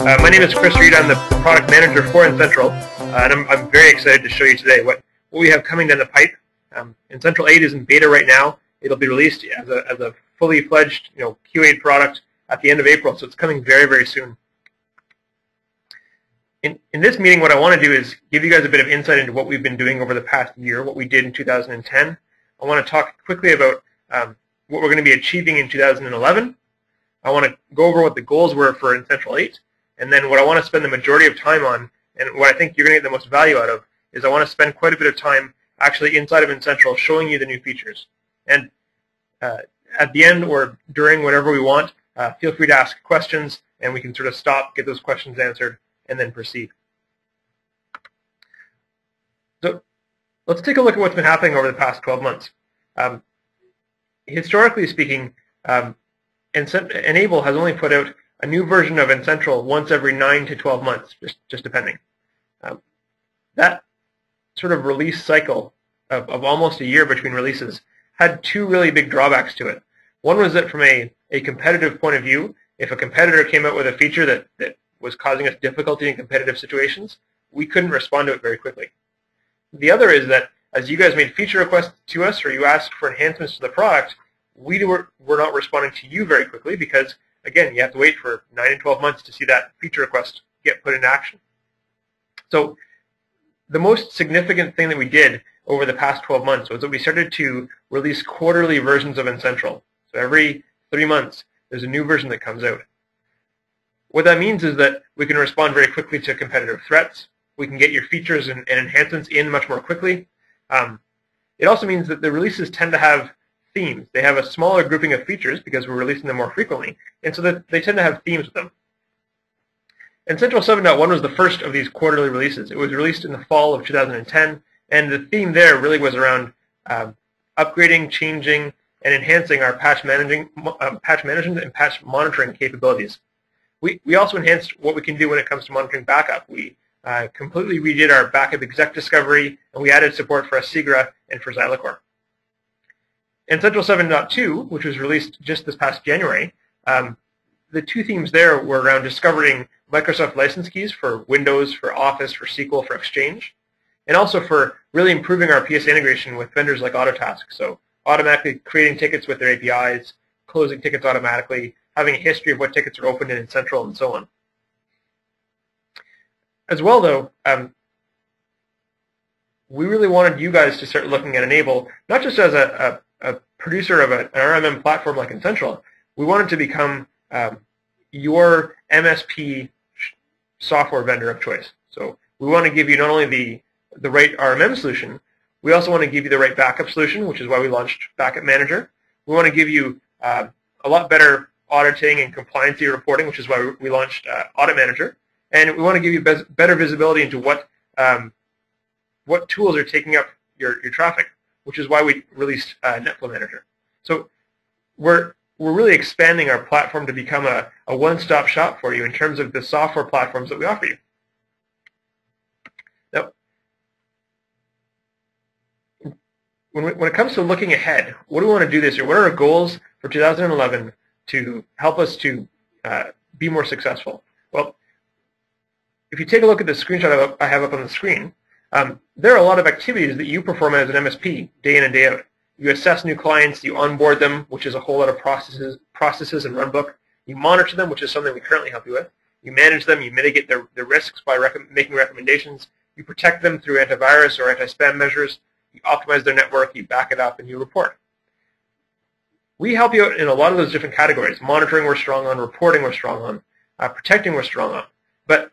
My name is Chris Reed. I'm the product manager for N-Central, and I'm very excited to show you today what we have coming down the pipe. N-Central 8 is in beta right now. It'll be released as a fully fledged QA product at the end of April, so it's coming very, very soon. In this meeting, what I want to do is give you guys a bit of insight into what we've been doing over the past year, what we did in 2010. I want to talk quickly about what we're going to be achieving in 2011. I want to go over what the goals were for N-Central 8, and then what I want to spend the majority of time on, and what I think you're going to get the most value out of, is I want to spend quite a bit of time actually inside of N-Central showing you the new features. And at the end or during, whatever we want, feel free to ask questions, and we can sort of stop, get those questions answered, and then proceed. So let's take a look at what's been happening over the past 12 months. Historically speaking, Enable has only put out a new version of N-Central once every 9 to 12 months, just depending. That sort of release cycle of almost a year between releases had two really big drawbacks to it. One was that from a competitive point of view, if a competitor came out with a feature that was causing us difficulty in competitive situations, we couldn't respond to it very quickly. The other is that as you guys made feature requests to us or you asked for enhancements to the product, we were not responding to you very quickly because, again, you have to wait for 9 and 12 months to see that feature request get put into action. So the most significant thing that we did over the past 12 months was that we started to release quarterly versions of N-Central. So every 3 months, there's a new version that comes out. What that means is that we can respond very quickly to competitive threats. We can get your features and enhancements in much more quickly. It also means that the releases tend to have themes. They have a smaller grouping of features because we're releasing them more frequently, and so that they tend to have themes with them. N-Central 7.1 was the first of these quarterly releases. It was released in the fall of 2010, and the theme there really was around upgrading, changing, and enhancing our patch management and patch monitoring capabilities. We also enhanced what we can do when it comes to monitoring backup. We completely redid our backup exec discovery, and we added support for Asigra and for Xylocore. N-Central 7.2, which was released just this past January, the two themes there were around discovering Microsoft license keys for Windows, for Office, for SQL, for Exchange, and also for really improving our PSA integration with vendors like Autotask. So automatically creating tickets with their APIs, closing tickets automatically, having a history of what tickets are opened in N-Central, and so on. As well, though, we really wanted you guys to start looking at Enable, not just as a producer of an RMM platform like N-Central. We wanted to become your MSP software vendor of choice. So we want to give you not only the right RMM solution, we also want to give you the right backup solution, which is why we launched Backup Manager. We want to give you a lot better auditing and compliancy reporting, which is why we launched Audit Manager. And we want to give you better visibility into what tools are taking up your traffic, which is why we released NetFlow Manager. So we're really expanding our platform to become a one-stop shop for you in terms of the software platforms that we offer you. Now, when it comes to looking ahead, what do we want to do this year? What are our goals for 2011 to help us to be more successful? Well, if you take a look at the screenshot I have up on the screen, there are a lot of activities that you perform as an MSP day in and day out. You assess new clients, you onboard them, which is a whole lot of processes and runbook. You monitor them, which is something we currently help you with. You manage them, you mitigate their risks by making recommendations. You protect them through antivirus or anti-spam measures. You optimize their network, you back it up, and you report. We help you out in a lot of those different categories. Monitoring we're strong on, reporting we're strong on, protecting we're strong on. But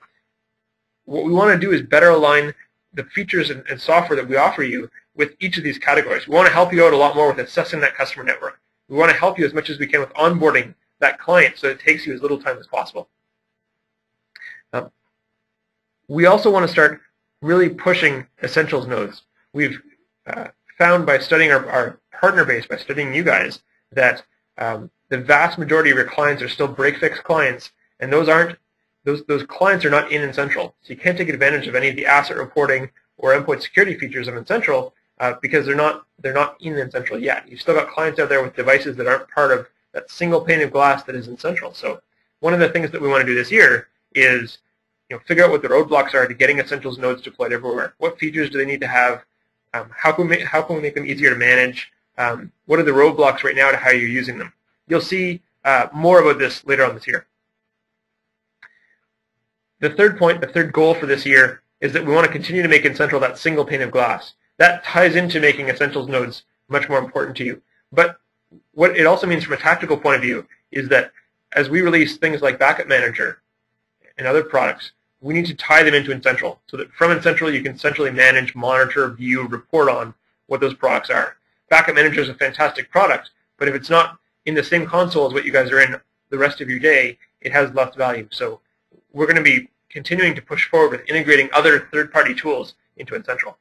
what we want to do is better align the features and software that we offer you with each of these categories. We want to help you out a lot more with assessing that customer network. We want to help you as much as we can with onboarding that client so it takes you as little time as possible. We also want to start really pushing Essentials nodes. We've found by studying our partner base, by studying you guys, that the vast majority of your clients are still break-fix clients, and those clients are not in N-Central. So you can't take advantage of any of the asset reporting or endpoint security features of N-Central because they're not in N-Central yet. You've still got clients out there with devices that aren't part of that single pane of glass that is N-Central. So one of the things that we want to do this year is figure out what the roadblocks are to getting Essentials nodes deployed everywhere. What features do they need to have? How can we make them easier to manage? What are the roadblocks right now to how you're using them? You'll see more about this later on this year. The third point, the third goal for this year, is that we want to continue to make N-central that single pane of glass. That ties into making Essentials nodes much more important to you. But what it also means from a tactical point of view is that as we release things like Backup Manager and other products, we need to tie them into N-central so that from N-central you can centrally manage, monitor, view, report on what those products are. Backup Manager is a fantastic product, but if it's not in the same console as what you guys are in the rest of your day, it has less value. So we're going to be continuing to push forward with integrating other third-party tools into N-central.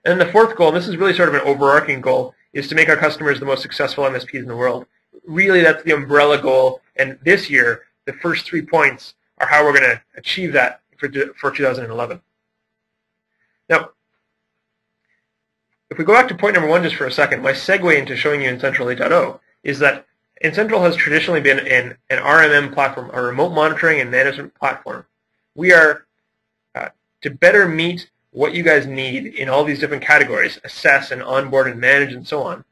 And then the fourth goal, and this is really sort of an overarching goal, is to make our customers the most successful MSPs in the world. Really, that's the umbrella goal, and this year, the first 3 points are how we're going to achieve that for 2011. Now, if we go back to point number 1 just for a second, my segue into showing you N-central 8.0 is that N-central has traditionally been an RMM platform, a remote monitoring and management platform. We are, to better meet what you guys need in all these different categories, assess and onboard and manage and so on,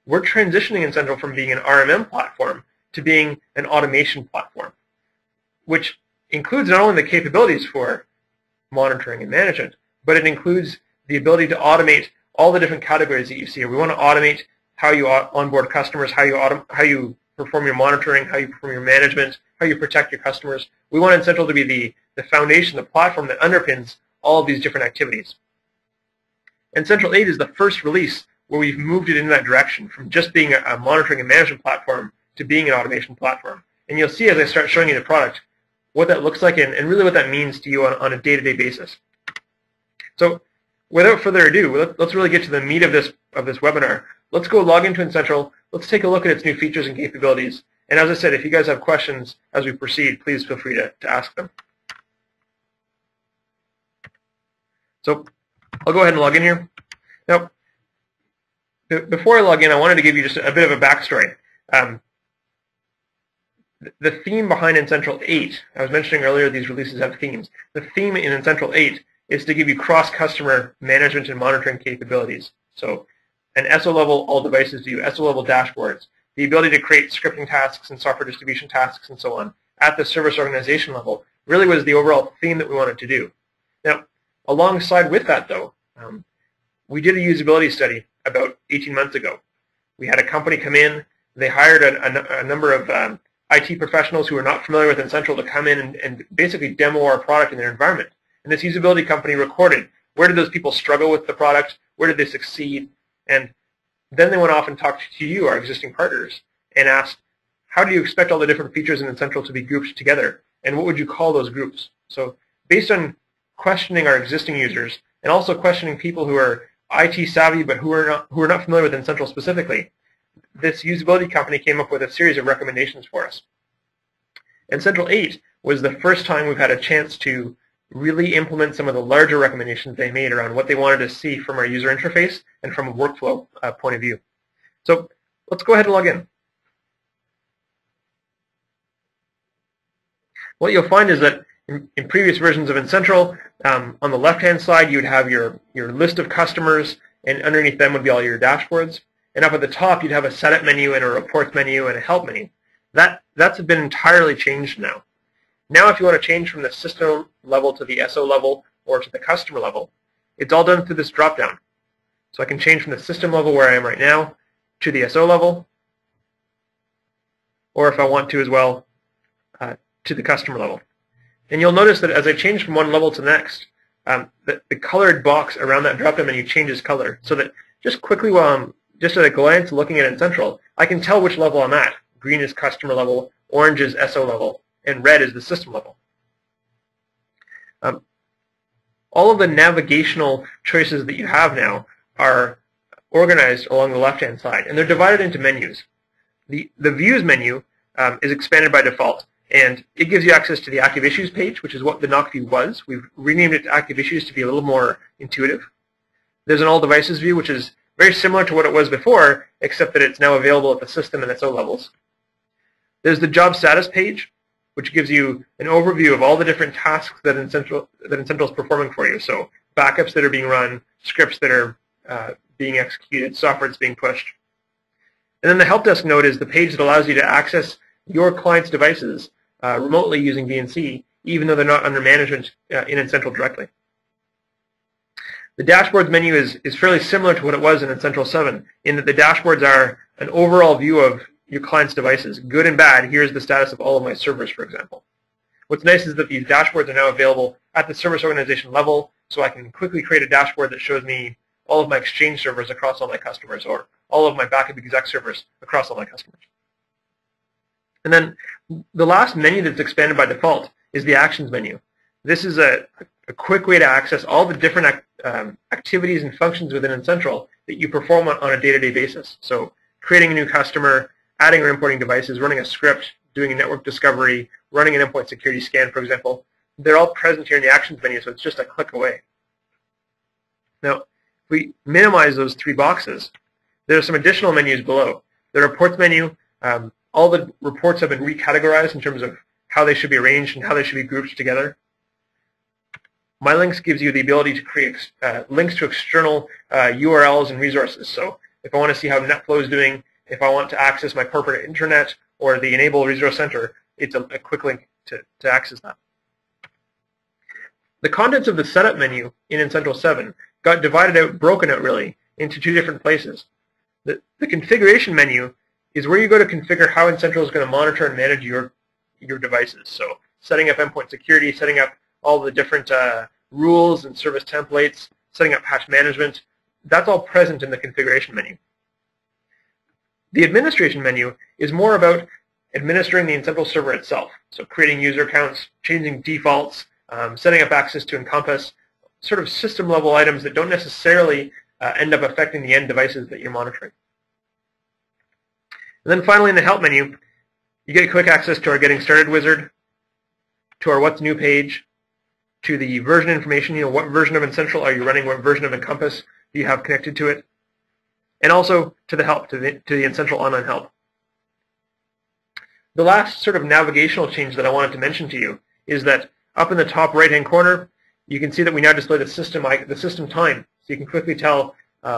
we're transitioning N-central from being an RMM platform to being an automation platform, which includes not only the capabilities for monitoring and management, but it includes the ability to automate all the different categories that you see. We want to automate how you onboard customers, how you perform your monitoring, how you perform your management, how you protect your customers. We want N-central to be the foundation, the platform that underpins all of these different activities. N-central 8 is the first release where we've moved it in that direction from just being a monitoring and management platform to being an automation platform. And you'll see as I start showing you the product what that looks like and really what that means to you on a day-to-day basis. So without further ado, let's really get to the meat of this webinar. Let's go log into N-central. Let's take a look at its new features and capabilities. And as I said, if you guys have questions as we proceed, please feel free to ask them. So I'll go ahead and log in here. Now, before I log in, I wanted to give you just a bit of a backstory. The theme behind N-central 8, I was mentioning earlier these releases have themes. The theme in N-central 8 is to give you cross-customer management and monitoring capabilities. So an SO level all devices view, SO level dashboards, the ability to create scripting tasks and software distribution tasks and so on at the service organization level really was the overall theme that we wanted to do. Now, alongside with that, though, we did a usability study about 18 months ago. We had a company come in. They hired a number of IT professionals who were not familiar with N-central to come in and basically demo our product in their environment. And this usability company recorded where did those people struggle with the product, where did they succeed, and then they went off and talked to you, our existing partners, and asked, how do you expect all the different features in N-central to be grouped together, and what would you call those groups? So based on questioning our existing users and also questioning people who are IT savvy but who are not familiar with N-central specifically, this usability company came up with a series of recommendations for us. N-central 8 was the first time we've had a chance to really implement some of the larger recommendations they made around what they wanted to see from our user interface and from a workflow point of view. So let's go ahead and log in. What you'll find is that in previous versions of N-central, on the left-hand side you would have your list of customers, and underneath them would be all your dashboards. And up at the top you'd have a setup menu and a reports menu and a help menu. That's been entirely changed now. Now if you want to change from the system level to the SO level or to the customer level, it's all done through this drop-down. So I can change from the system level where I am right now to the SO level, or if I want to as well, to the customer level. And you'll notice that as I change from one level to the next, the colored box around that drop-down menu changes color, so that just quickly while I'm just at a glance looking at N-central, I can tell which level I'm at. Green is customer level, orange is SO level, and red is the system level. All of the navigational choices that you have now are organized along the left-hand side, and they're divided into menus. The Views menu is expanded by default, and it gives you access to the Active Issues page, which is what the NOC view was. We've renamed it to Active Issues to be a little more intuitive. There's an All Devices view, which is very similar to what it was before, except that it's now available at the system and SO levels. There's the Job Status page, which gives you an overview of all the different tasks that N-central is performing for you. So backups that are being run, scripts that are being executed, software that's being pushed. And then the help desk node is the page that allows you to access your client's devices remotely using VNC, even though they're not under management in N-central directly. The dashboards menu is fairly similar to what it was in N-central 7, in that the dashboards are an overall view of your client's devices, good and bad. Here's the status of all of my servers, for example. What's nice is that these dashboards are now available at the service organization level, so I can quickly create a dashboard that shows me all of my Exchange servers across all my customers, or all of my backup exec servers across all my customers. And then the last menu that's expanded by default is the Actions menu. This is a quick way to access all the different activities and functions within N-central that you perform on a day-to-day basis. So creating a new customer, adding or importing devices, running a script, doing a network discovery, running an endpoint security scan, for example. They're all present here in the Actions menu, so it's just a click away. Now, if we minimize those three boxes, there are some additional menus below. The Reports menu, all the reports have been recategorized in terms of how they should be arranged and how they should be grouped together. My Links gives you the ability to create links to external URLs and resources. So if I want to see how NetFlow is doing, if I want to access my corporate intranet or the Enable Resource Center, it's a quick link to access that. The contents of the Setup menu in N-central 7 got divided out, broken out really, into two different places. The Configuration menu is where you go to configure how N-central is going to monitor and manage your devices. So setting up endpoint security, setting up all the different rules and service templates, setting up patch management, that's all present in the Configuration menu. The Administration menu is more about administering the N-central server itself, so creating user accounts, changing defaults, setting up access to Encompass, sort of system-level items that don't necessarily end up affecting the end devices that you're monitoring. And then finally, in the Help menu, you get quick access to our Getting Started wizard, to our What's New page, to the version information, what version of N-central are you running, what version of Encompass do you have connected to it, and also to the help, to the N-central online help. The last sort of navigational change that I wanted to mention to you is that up in the top right-hand corner, you can see that we now display the system time, so you can quickly tell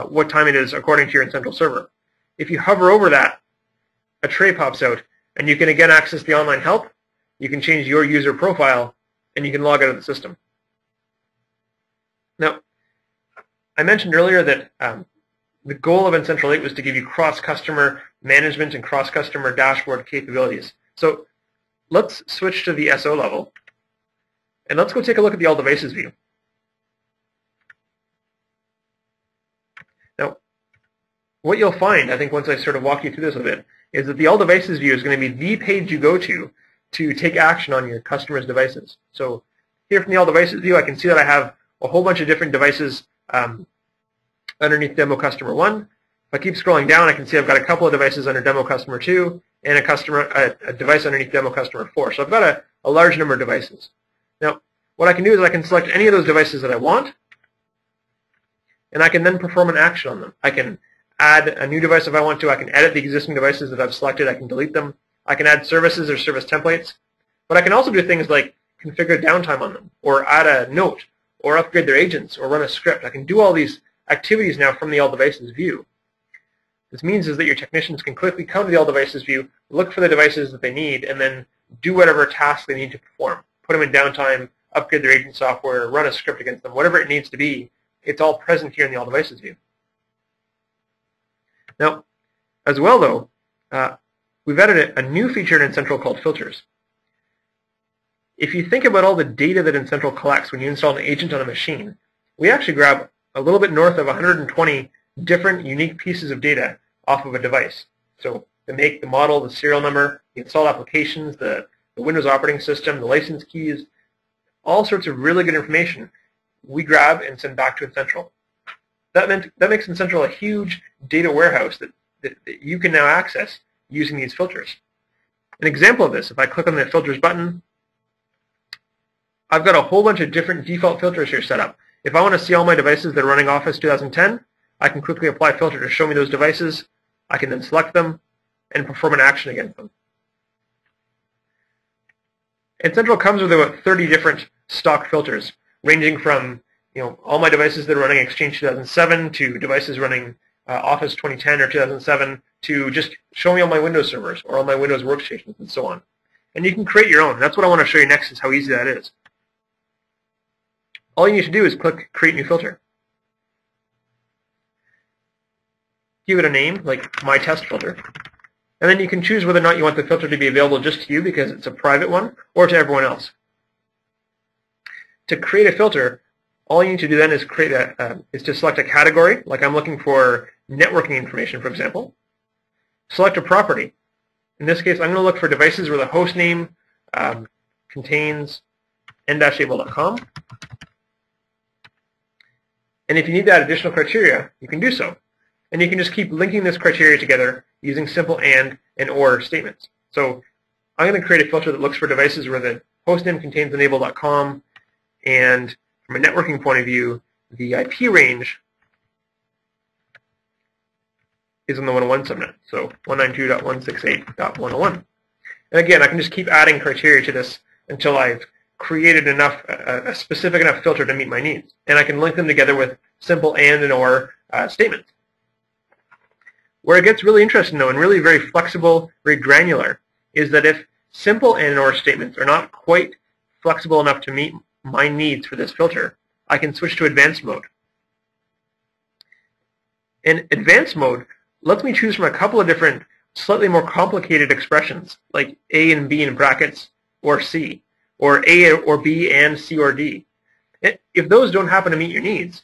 what time it is according to your N-central server. If you hover over that, a tray pops out, and you can again access the online help, you can change your user profile, and you can log out of the system. Now, I mentioned earlier that the goal of N-central 8 was to give you cross-customer management and cross-customer dashboard capabilities. So let's switch to the SO level, and let's go take a look at the All Devices view. Now, what you'll find, I think once I sort of walk you through this a bit, is that the All Devices view is going to be the page you go to take action on your customer's devices. So here from the All Devices view, I can see that I have a whole bunch of different devices underneath Demo Customer 1. If I keep scrolling down, I can see I've got a couple of devices under Demo Customer 2 and a device underneath Demo Customer 4. So I've got a large number of devices. Now, what I can do is I can select any of those devices that I want, and I can then perform an action on them. I can add a new device if I want to. I can edit the existing devices that I've selected. I can delete them. I can add services or service templates. But I can also do things like configure downtime on them, or add a note, or upgrade their agents, or run a script. I can do all these activities now from the All Devices view. This means is that your technicians can quickly come to the All Devices view, look for the devices that they need, and then do whatever task they need to perform. Put them in downtime, upgrade their agent software, run a script against them, whatever it needs to be. It's all present here in the All Devices view. Now, as well though, we've added a new feature in N-central called filters. If you think about all the data that N-central collects when you install an agent on a machine, we actually grab a little bit north of 120 different unique pieces of data off of a device. So the make, the model, the serial number, the installed applications, the Windows operating system, the license keys, all sorts of really good information we grab and send back to N-central. That makes N-central a huge data warehouse that you can now access using these filters. An example of this, if I click on the Filters button, I've got a whole bunch of different default filters here set up. If I want to see all my devices that are running Office 2010, I can quickly apply a filter to show me those devices. I can then select them and perform an action against them. N-central comes with about 30 different stock filters, ranging from all my devices that are running Exchange 2007 to devices running Office 2010 or 2007 to just show me all my Windows servers or all my Windows workstations and so on. And you can create your own. That's what I want to show you next, is how easy that is. All you need to do is click Create New Filter. Give it a name, like My Test Filter. And then you can choose whether or not you want the filter to be available just to you because it's a private one, or to everyone else. To create a filter, all you need to do then is is to select a category, like I'm looking for networking information, for example. Select a property. In this case, I'm going to look for devices where the host name contains n-able.com. And if you need that additional criteria, you can do so. And you can just keep linking this criteria together using simple and or statements. So I'm going to create a filter that looks for devices where the hostname contains enable.com, and from a networking point of view, the IP range is on the 101 subnet, so 192.168.101. And again, I can just keep adding criteria to this until I've created enough, a specific enough filter to meet my needs. And I can link them together with simple and or statements. Where it gets really interesting, though, and really very flexible, very granular, is that if simple and or statements are not quite flexible enough to meet my needs for this filter, I can switch to advanced mode. And advanced mode lets me choose from a couple of different, slightly more complicated expressions, like A and B in brackets, or C, or A or B and C or D. If those don't happen to meet your needs,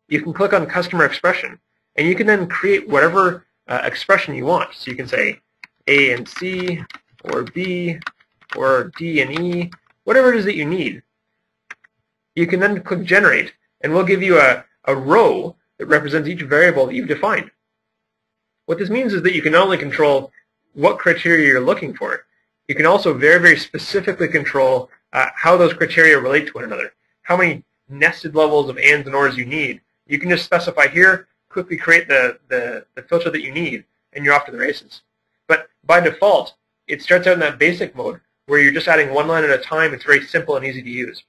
you can click on Customer Expression, and you can then create whatever expression you want. So you can say A and C, or B, or D and E, whatever it is that you need. You can then click Generate, and we'll give you a row that represents each variable that you've defined. What this means is that you can not only control what criteria you're looking for, you can also very, very specifically control how those criteria relate to one another, how many nested levels of ands and ors you need. You can just specify here, quickly create the filter that you need, and you're off to the races. But by default, it starts out in that basic mode where you're just adding one line at a time. It's very simple and easy to use.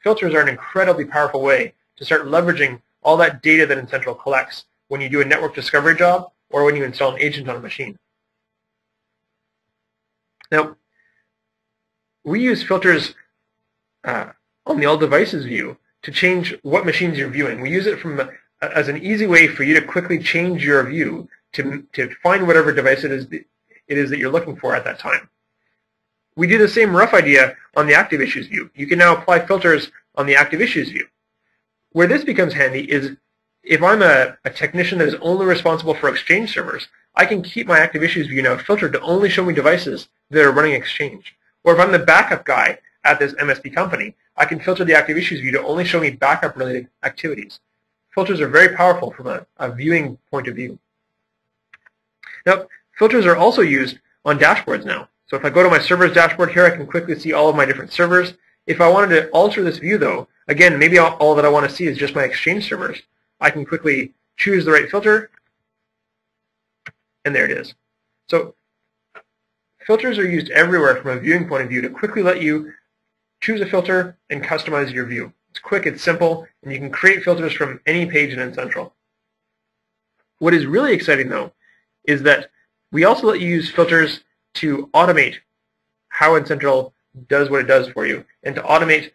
Filters are an incredibly powerful way to start leveraging all that data that N-central collects when you do a network discovery job or when you install an agent on a machine. Now, we use filters on the All Devices view to change what machines you're viewing. We use it as an easy way for you to quickly change your view to find whatever device it is that you're looking for at that time. We do the same rough idea on the Active Issues view. You can now apply filters on the Active Issues view. Where this becomes handy is if I'm a technician that is only responsible for Exchange servers, I can keep my Active Issues view now filtered to only show me devices that are running Exchange. Or if I'm the backup guy at this MSP company, I can filter the Active Issues view to only show me backup-related activities. Filters are very powerful from a viewing point of view. Now, filters are also used on dashboards now. So if I go to my servers dashboard here, I can quickly see all of my different servers. If I wanted to alter this view, though, again, maybe all that I want to see is just my Exchange servers. I can quickly choose the right filter, and there it is. So filters are used everywhere from a viewing point of view to quickly let you choose a filter and customize your view. It's quick, it's simple, and you can create filters from any page in N-central. What is really exciting, though, is that we also let you use filters to automate how N-central does what it does for you, and to automate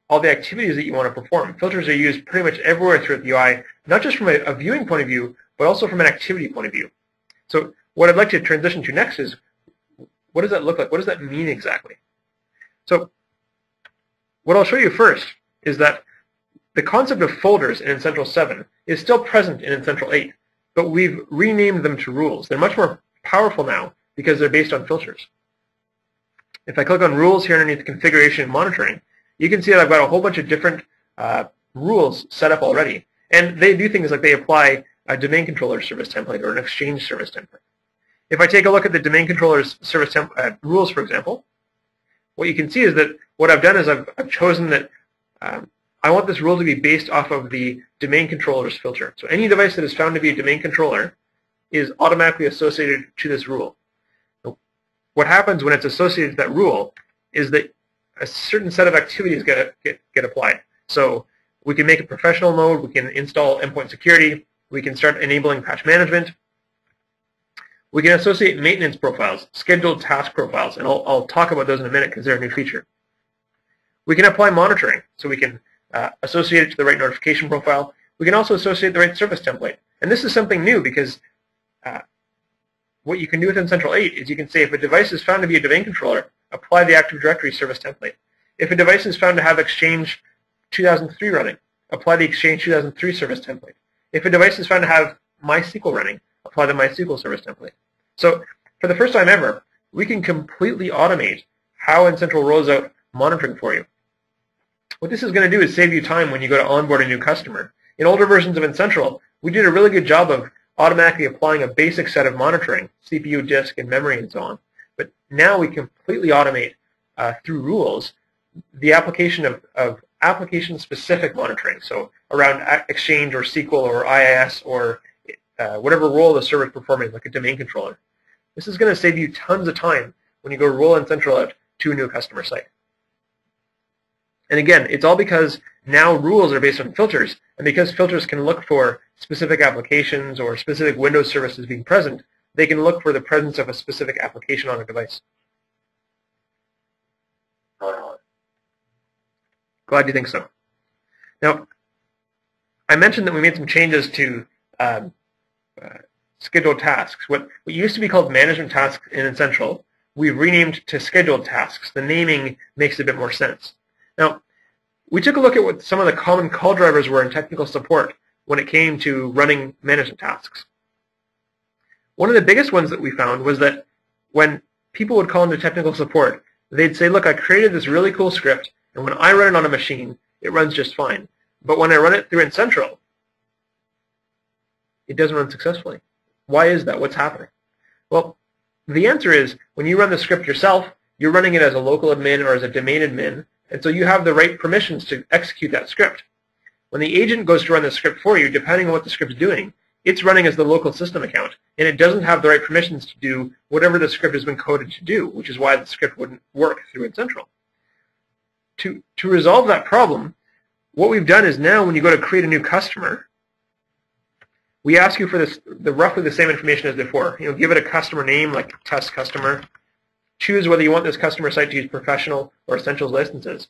all the activities that you want to perform. Filters are used pretty much everywhere throughout the UI, not just from a viewing point of view, but also from an activity point of view. So what I'd like to transition to next is, what does that look like? What does that mean exactly? So what I'll show you first is that the concept of folders in N-central 7 is still present in N-central 8, but we've renamed them to rules. They're much more powerful now because they're based on filters. If I click on rules here underneath configuration and monitoring, you can see that I've got a whole bunch of different rules set up already. And they do things like they apply a domain controller service template or an Exchange service template. If I take a look at the domain controller's service rules, for example, what you can see is that what I've done is I've chosen that I want this rule to be based off of the domain controller's filter. So any device that is found to be a domain controller is automatically associated to this rule. So what happens when it's associated to that rule is that a certain set of activities get applied. So we can make a professional mode, we can install endpoint security, we can start enabling patch management, we can associate maintenance profiles, scheduled task profiles, and I'll talk about those in a minute because they're a new feature. We can apply monitoring, so we can associate it to the right notification profile. We can also associate the right service template. And this is something new because what you can do within Central 8 is you can say if a device is found to be a domain controller, apply the Active Directory service template. If a device is found to have Exchange 2003 running, apply the Exchange 2003 service template. If a device is found to have MySQL running, apply the MySQL service template. So for the first time ever, we can completely automate how N-Central rolls out monitoring for you. What this is going to do is save you time when you go to onboard a new customer. In older versions of N-Central, we did a really good job of automatically applying a basic set of monitoring, CPU, disk, and memory, and so on. But now we completely automate through rules the application of application-specific monitoring, so around Exchange or SQL or IIS or whatever role the server is performing, like a domain controller. This is going to save you tons of time when you go roll N-Central out to a new customer site. And again, it's all because now rules are based on filters, and because filters can look for specific applications or specific Windows services being present, they can look for the presence of a specific application on a device. Glad you think so. Now, I mentioned that we made some changes to scheduled tasks. What used to be called management tasks in N-Central, we've renamed to scheduled tasks. The naming makes a bit more sense. Now, we took a look at what some of the common call drivers were in technical support when it came to running management tasks. One of the biggest ones that we found was that when people would call into technical support, they'd say, look, I created this really cool script, and when I run it on a machine, it runs just fine. But when I run it through N-Central, it doesn't run successfully. Why is that? What's happening? Well, the answer is when you run the script yourself, you're running it as a local admin or as a domain admin, and so you have the right permissions to execute that script. When the agent goes to run the script for you, depending on what the script's doing, it's running as the local system account, and it doesn't have the right permissions to do whatever the script has been coded to do, which is why the script wouldn't work through N-Central. To resolve that problem, what we've done is now when you go to create a new customer, we ask you for roughly the same information as before. Give it a customer name like test customer. Choose whether you want this customer site to use professional or essentials licenses.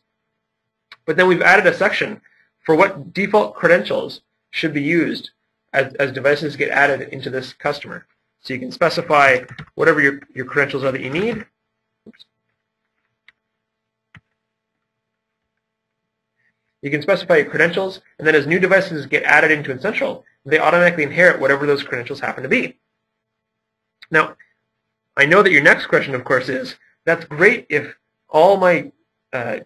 But then we've added a section for what default credentials should be used as devices get added into this customer. So you can specify whatever your credentials are that you need. Oops. You can specify your credentials, and then as new devices get added into N-Central, they automatically inherit whatever those credentials happen to be. Now, I know that your next question, of course, is, that's great if all my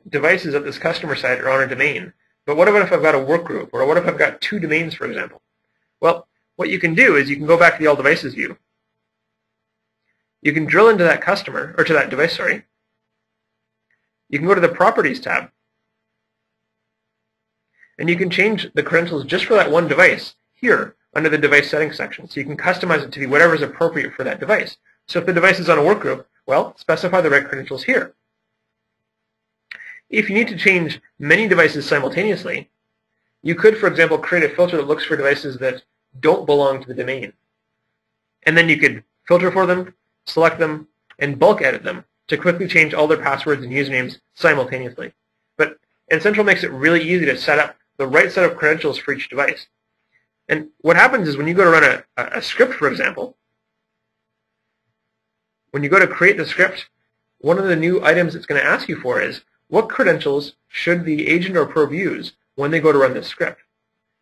devices at this customer site are on a domain, but what about if I've got a work group, or what if I've got 2 domains, for example? Well, what you can do is you can go back to the All Devices view. You can drill into that customer, or to that device, sorry. You can go to the Properties tab, and you can change the credentials just for that one device here under the Device Settings section. So you can customize it to be whatever is appropriate for that device. So if the device is on a work group, well, specify the right credentials here. If you need to change many devices simultaneously, you could, for example, create a filter that looks for devices that don't belong to the domain. And then you could filter for them, select them, and bulk edit them to quickly change all their passwords and usernames simultaneously. But N-Central makes it really easy to set up the right set of credentials for each device. And what happens is when you go to run a script, for example, when you go to create the script, one of the new items it's going to ask you for is, what credentials should the agent or probe use when they go to run this script?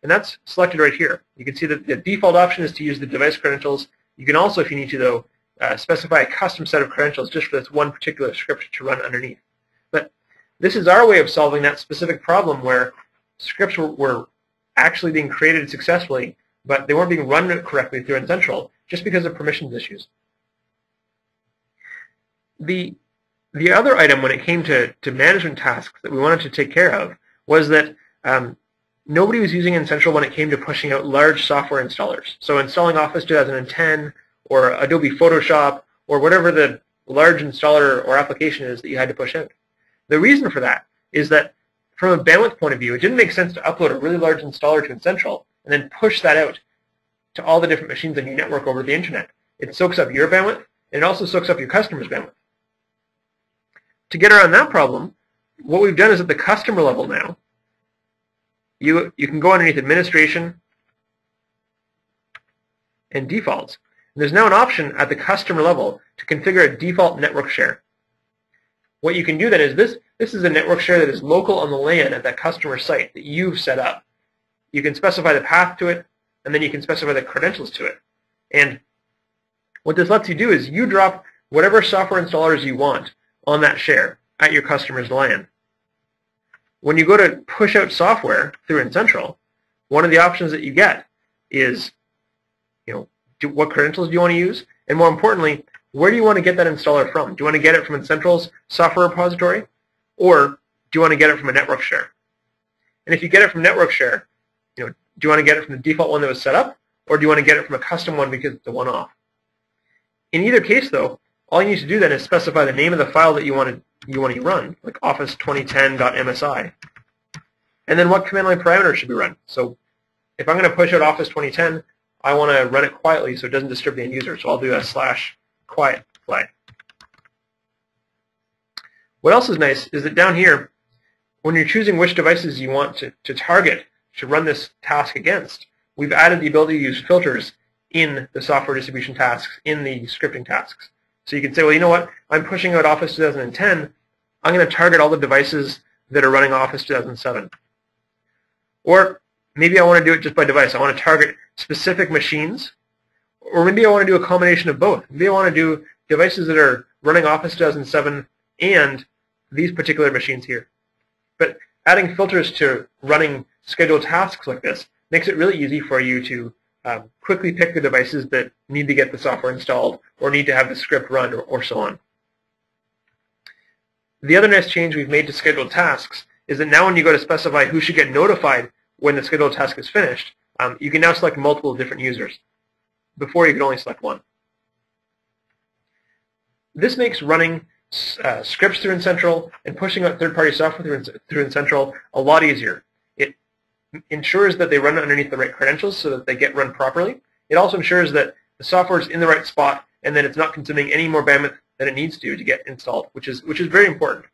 And that's selected right here. You can see that the default option is to use the device credentials. You can also, if you need to, though, specify a custom set of credentials just for this one particular script to run underneath. But this is our way of solving that specific problem where scripts were actually being created successfully, but they weren't being run correctly through N-Central just because of permissions issues. The other item when it came to management tasks that we wanted to take care of was that nobody was using N-Central when it came to pushing out large software installers. So installing Office 2010 or Adobe Photoshop or whatever the large installer or application is that you had to push out. The reason for that is that from a bandwidth point of view, it didn't make sense to upload a really large installer to N-central and then push that out to all the different machines on your network over the internet. It soaks up your bandwidth, and it also soaks up your customer's bandwidth. To get around that problem, what we've done is at the customer level now, you can go underneath administration and defaults. And there's now an option at the customer level to configure a default network share. What you can do then is this is a network share that is local on the LAN at that customer site that you've set up. You can specify the path to it, and then you can specify the credentials to it. And what this lets you do is you drop whatever software installers you want on that share at your customer's LAN. When you go to push out software through N-central, one of the options that you get is, what credentials do you want to use? And more importantly, where do you want to get that installer from? Do you want to get it from N-central's software repository, or do you want to get it from a network share? And if you get it from network share, do you want to get it from the default one that was set up, or do you want to get it from a custom one because it's a one-off? In either case, though, all you need to do then is specify the name of the file that you want to run, like office2010.msi, and then what command line parameters should be run. So if I'm going to push out Office 2010, I want to run it quietly so it doesn't disturb the end user, so I'll do a /quiet flag. What else is nice is that down here, when you're choosing which devices you want to target to run this task against, we've added the ability to use filters in the software distribution tasks, in the scripting tasks. So you can say, well, you know what, I'm pushing out Office 2010, I'm going to target all the devices that are running Office 2007. Or maybe I want to do it just by device. I want to target specific machines, or maybe I want to do a combination of both. Maybe I want to do devices that are running Office 2007 and these particular machines here. But adding filters to running scheduled tasks like this makes it really easy for you to quickly pick the devices that need to get the software installed or need to have the script run or so on. The other nice change we've made to scheduled tasks is that now when you go to specify who should get notified when the scheduled task is finished, you can now select multiple different users. Before, you could only select one. This makes running scripts through N-central and pushing out third-party software through N-central a lot easier. It ensures that they run underneath the right credentials so that they get run properly. It also ensures that the software is in the right spot and that it's not consuming any more bandwidth than it needs to get installed, which is very important.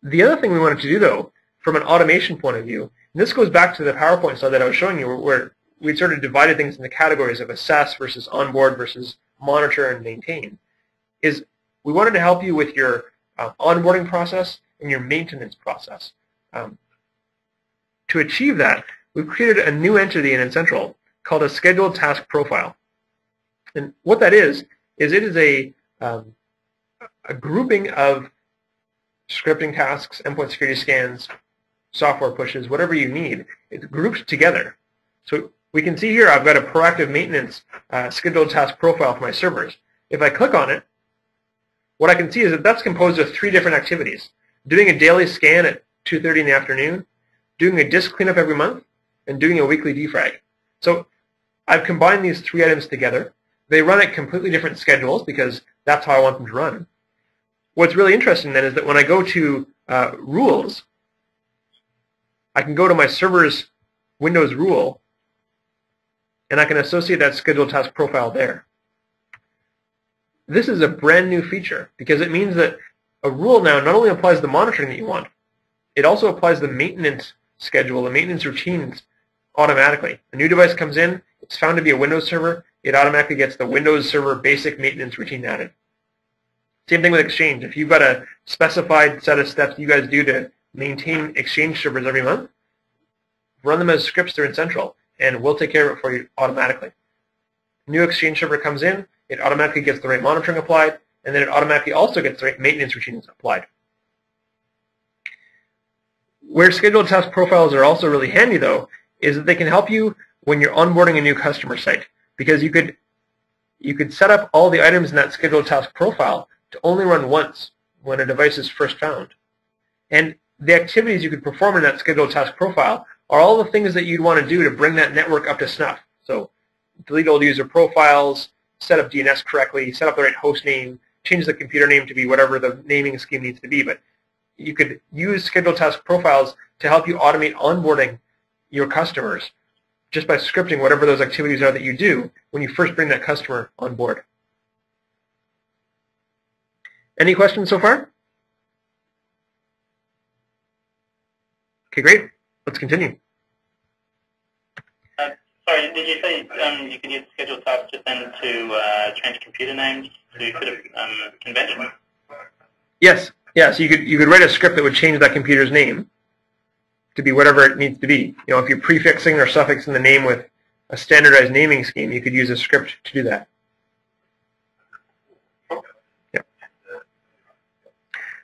The other thing we wanted to do, though, from an automation point of view, and this goes back to the PowerPoint slide that I was showing you where we sort of divided things into categories of assess versus onboard versus monitor and maintain, is we wanted to help you with your onboarding process and your maintenance process. To achieve that, we've created a new entity in N-central called a scheduled task profile. And what that is it is a grouping of scripting tasks, endpoint security scans, software pushes, whatever you need. It's grouped together. So we can see here I've got a proactive maintenance scheduled task profile for my servers. If I click on it, what I can see is that that's composed of 3 different activities. Doing a daily scan at 2:30 in the afternoon, doing a disk cleanup every month, and doing a weekly defrag. So I've combined these 3 items together. They run at completely different schedules because that's how I want them to run. What's really interesting then is that when I go to rules, I can go to my server's Windows rule, and I can associate that scheduled task profile there. This is a brand new feature because it means that a rule now not only applies the monitoring that you want, it also applies the maintenance schedule, the maintenance routines automatically. A new device comes in, it's found to be a Windows server, it automatically gets the Windows Server basic maintenance routine added. Same thing with Exchange. If you've got a specified set of steps you guys do to maintain Exchange servers every month, run them as scripts through N-central, and we'll take care of it for you automatically. New Exchange server comes in, it automatically gets the right monitoring applied, and then it automatically also gets the right maintenance routines applied. Where scheduled task profiles are also really handy, though, is that they can help you when you're onboarding a new customer site, because you could set up all the items in that scheduled task profile to only run once when a device is first found. And the activities you could perform in that scheduled task profile are all the things that you'd want to do to bring that network up to snuff. So delete old user profiles, set up DNS correctly, set up the right host name, change the computer name to be whatever the naming scheme needs to be, but you could use scheduled task profiles to help you automate onboarding your customers just by scripting whatever those activities are that you do when you first bring that customer on board. Any questions so far? Okay, great. Let's continue. Sorry, did you say you could use scheduled tasks just then to change computer names to fit a convention? Yes. Yeah, so you could write a script that would change that computer's name to be whatever it needs to be. You know, if you're prefixing or suffixing the name with a standardized naming scheme, you could use a script to do that. Yeah.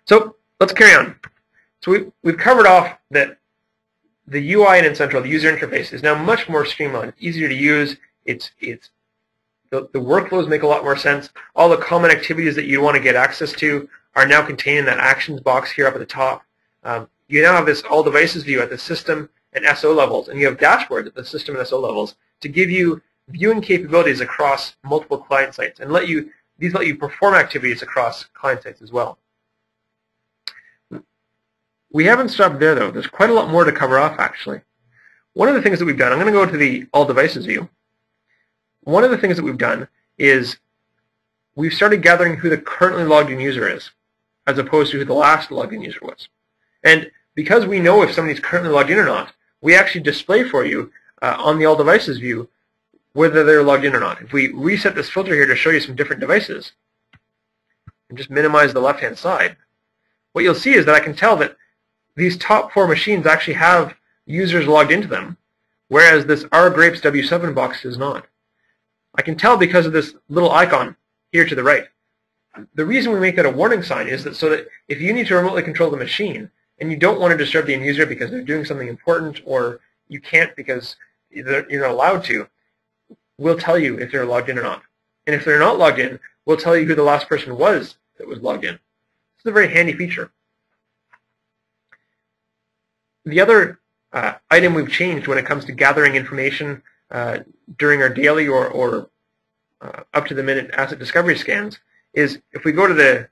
So let's carry on. So we've covered off that the UI in Incentral, the user interface, is now much more streamlined. It's easier to use. The workflows make a lot more sense. All the common activities that you want to get access to are now contained in that actions box here up at the top. You now have this all devices view at the system and SO levels, and you have dashboards at the system and SO levels to give you viewing capabilities across multiple client sites, and these let you perform activities across client sites as well. We haven't stopped there, though. There's quite a lot more to cover off, actually. One of the things that we've done, I'm going to go to the all devices view. One of the things that we've done is we've started gathering who the currently logged in user is, as opposed to who the last logged in user was. And because we know if somebody's currently logged in or not, we actually display for you on the all devices view whether they're logged in or not. If we reset this filter here to show you some different devices, and just minimize the left-hand side, what you'll see is that I can tell that these top 4 machines actually have users logged into them, whereas this rgrapes W7 box does not. I can tell because of this little icon here to the right. The reason we make that a warning sign is that so that if you need to remotely control the machine and you don't want to disturb the end user because they're doing something important, or you can't because you're not allowed to, we'll tell you if they're logged in or not. And if they're not logged in, we'll tell you who the last person was that was logged in. This is a very handy feature. The other item we've changed when it comes to gathering information during our daily or up-to-the-minute asset discovery scans is if we go to the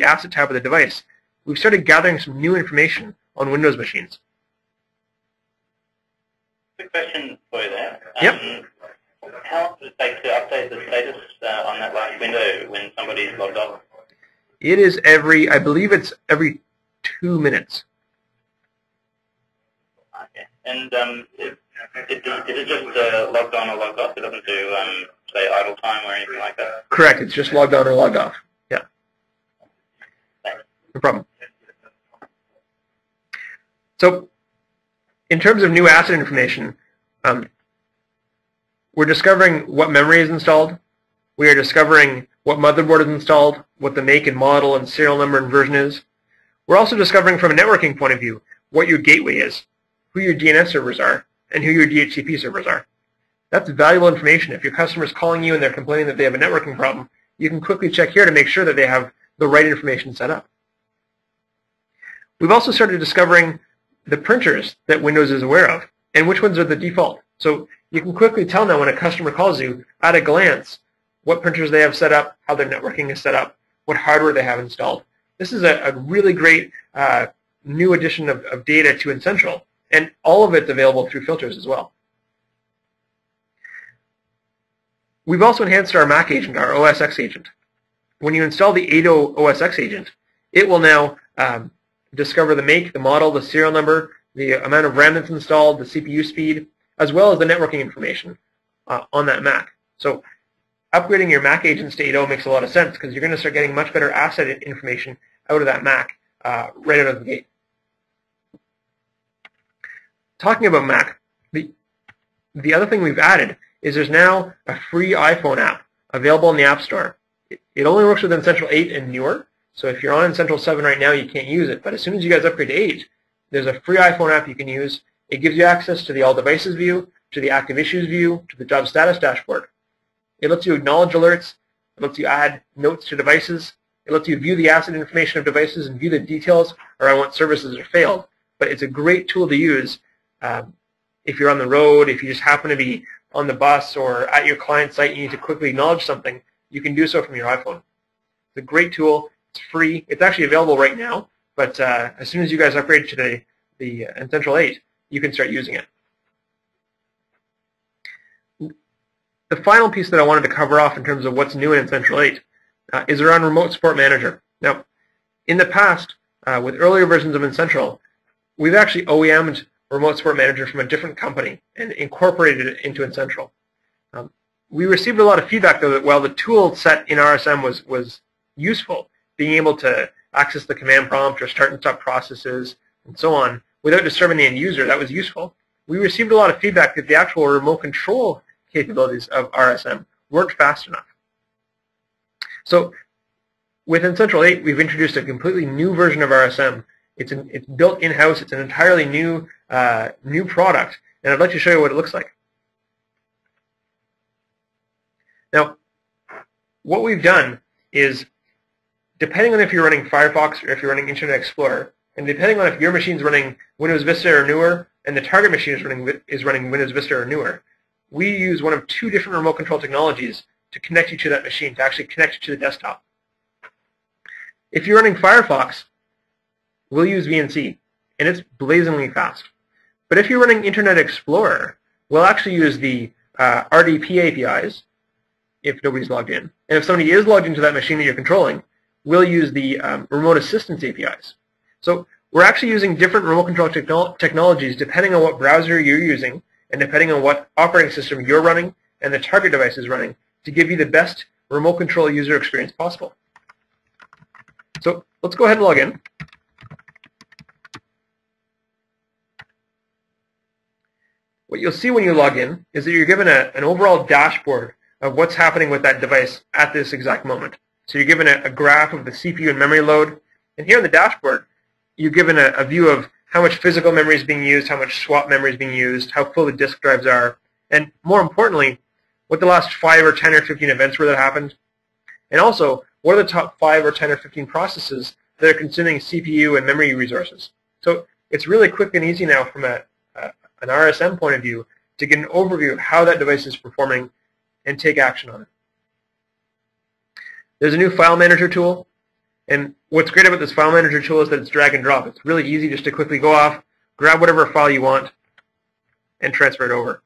asset tab of the device, we've started gathering some new information on Windows machines. Quick question for you there. Yep. How long does it take to update the status on that last window when somebody's logged off? It is I believe it's every 2 minutes. Okay. And is it just logged on or logged off? It doesn't do, say, idle time or anything like that? Correct. It's just logged on or logged off. Yeah. Thanks. No problem. So, in terms of new asset information, we're discovering what memory is installed. We are discovering what motherboard is installed, what the make and model and serial number and version is. We're also discovering from a networking point of view what your gateway is, who your DNS servers are, and who your DHCP servers are. That's valuable information. If your customer is calling you and they're complaining that they have a networking problem, you can quickly check here to make sure that they have the right information set up. We've also started discovering the printers that Windows is aware of and which ones are the default. So you can quickly tell now when a customer calls you at a glance what printers they have set up, how their networking is set up, what hardware they have installed. This is a really great new addition of data to Incentral, and all of it's available through filters as well. We've also enhanced our Mac agent, our OSX agent. When you install the ADO OSX agent, it will now discover the make, the model, the serial number, the amount of RAM that's installed, the CPU speed, as well as the networking information on that Mac. So upgrading your Mac agents to ADO makes a lot of sense because you're going to start getting much better asset information out of that Mac right out of the gate. Talking about Mac, the other thing we've added is there's now a free iPhone app available in the App Store. It only works with Incentral 8 and newer, so if you're on Incentral 7 right now, you can't use it. But as soon as you guys upgrade to 8, there's a free iPhone app you can use. It gives you access to the All Devices view, to the Active Issues view, to the Job Status dashboard. It lets you acknowledge alerts. It lets you add notes to devices. It lets you view the asset information of devices and view the details around what services are failed. But it's a great tool to use if you're on the road, if you just happen to be on the bus or at your client site and you need to quickly acknowledge something, you can do so from your iPhone. It's a great tool. It's free. It's actually available right now, but as soon as you guys upgrade to the Essential 8, you can start using it. The final piece that I wanted to cover off in terms of what's new in Essential 8 is around Remote Support Manager. Now, in the past, with earlier versions of Essential, we've actually OEM'd Remote Support Manager from a different company and incorporated it into Essential. We received a lot of feedback, though, that while the tool set in RSM was useful, being able to access the command prompt or start and stop processes and so on without disturbing the end user, that was useful. We received a lot of feedback that the actual remote control capabilities of RSM weren't fast enough. So with Essential 8, we've introduced a completely new version of RSM. It's built in-house. It's an entirely new product, and I'd like to show you what it looks like. Now, what we've done is, depending on if you're running Firefox or if you're running Internet Explorer, and depending on if your machine's running Windows Vista or newer, and the target machine is running Windows Vista or newer, we use one of two different remote control technologies to connect you to that machine, to actually connect you to the desktop. If you're running Firefox, we'll use VNC, and it's blazingly fast. But if you're running Internet Explorer, we'll actually use the RDP APIs, if nobody's logged in. And if somebody is logged into that machine that you're controlling, we'll use the remote assistance APIs. So we're actually using different remote control technologies depending on what browser you're using and depending on what operating system you're running and the target device is running to give you the best remote control user experience possible. So let's go ahead and log in. What you'll see when you log in is that you're given an overall dashboard of what's happening with that device at this exact moment. So you're given a graph of the CPU and memory load, and here in the dashboard, you're given a view of how much physical memory is being used, how much swap memory is being used, how full the disk drives are, and more importantly, what the last 5 or 10 or 15 events were that happened, and also what are the top 5 or 10 or 15 processes that are consuming CPU and memory resources. So it's really quick and easy now from an RSM point of view to get an overview of how that device is performing and take action on it. There's a new file manager tool, and what's great about this file manager tool is that it's drag and drop. It's really easy just to quickly go off, grab whatever file you want, and transfer it over.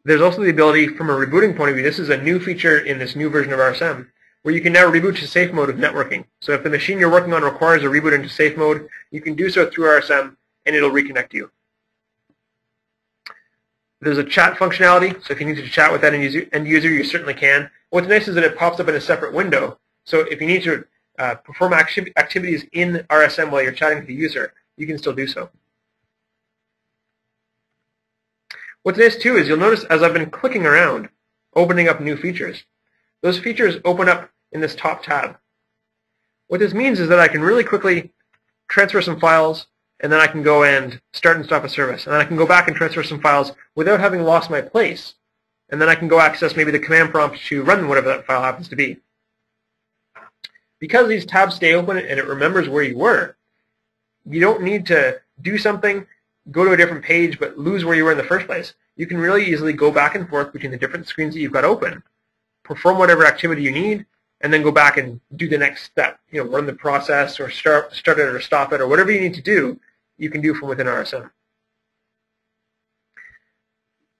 There's also the ability, from a rebooting point of view, this is a new feature in this new version of RSM, where you can now reboot to safe mode with networking. So if the machine you're working on requires a reboot into safe mode, you can do so through RSM, and it'll reconnect you. There's a chat functionality, so if you need to chat with that end user, you certainly can. What's nice is that it pops up in a separate window, so if you need to perform activities in RSM while you're chatting with the user, you can still do so. What's nice too is you'll notice as I've been clicking around, opening up new features, those features open up in this top tab. What this means is that I can really quickly transfer some files, and then I can go and start and stop a service. And then I can go back and transfer some files without having lost my place. And then I can go access maybe the command prompt to run whatever that file happens to be. Because these tabs stay open and it remembers where you were, you don't need to do something, go to a different page, but lose where you were in the first place. You can really easily go back and forth between the different screens that you've got open, perform whatever activity you need, and then go back and do the next step. You know, run the process or start it or stop it or whatever you need to do, you can do from within RSM.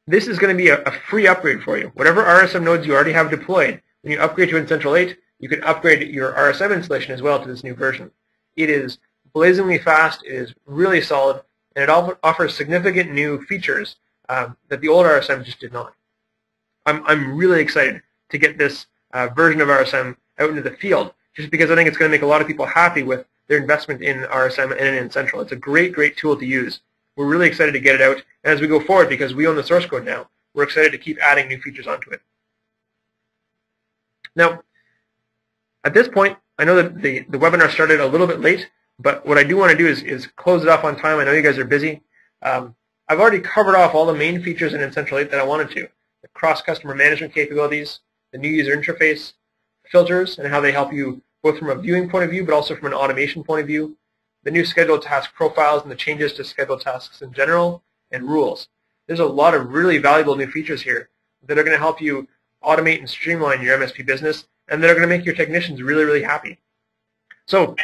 This is going to be a free upgrade for you. Whatever RSM nodes you already have deployed, when you upgrade to Essential 8, you can upgrade your RSM installation as well to this new version. It is blazingly fast, it is really solid, and it offers significant new features that the old RSM just did not. I'm really excited to get this version of RSM out into the field, just because I think it's going to make a lot of people happy with their investment in RSM and in Essential. It's a great, great tool to use. We're really excited to get it out, and as we go forward, because we own the source code now, we're excited to keep adding new features onto it. Now, at this point, I know that the webinar started a little bit late, but what I do want to do is close it off on time. I know you guys are busy. I've already covered off all the main features in Essential 8 that I wanted to. The cross-customer management capabilities, the new user interface, filters, and how they help you both from a viewing point of view, but also from an automation point of view, the new scheduled task profiles and the changes to scheduled tasks in general, and rules. There's a lot of really valuable new features here that are going to help you automate and streamline your MSP business, and that are going to make your technicians really, really happy. So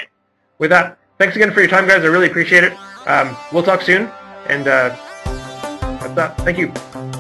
with that, thanks again for your time, guys. I really appreciate it. We'll talk soon, and that's that. Thank you.